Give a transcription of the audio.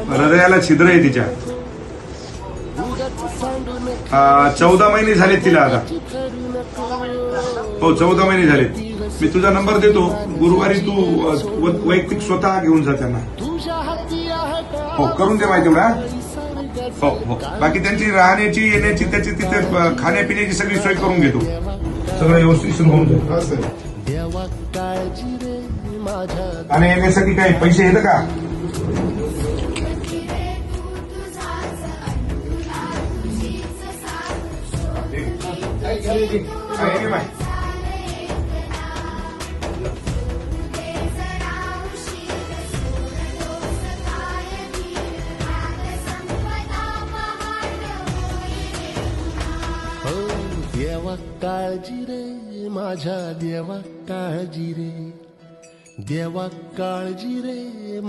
हृदयाला छिद्र आहे तिच्या. 14 महिने झालेत तिला आता. हो 14 महिने झालेत. मी तुझा नंबर देतो. गुरुवारी तू वैयक्तिक स्वतः घेऊन जा त्यांना. हो करून दे माहिती एवढा. हो हो बाकी त्यांची राहण्याची येण्याची त्याची तिथे खाण्यापिण्याची सगळी सोय करून घेतो. सगळं व्यवस्थित होऊन जाईल. आणि येण्यासाठी काही पैसे येतं का? देवा काळजी रे माझ्या देवा काळजी रे, देवा काळजी रे.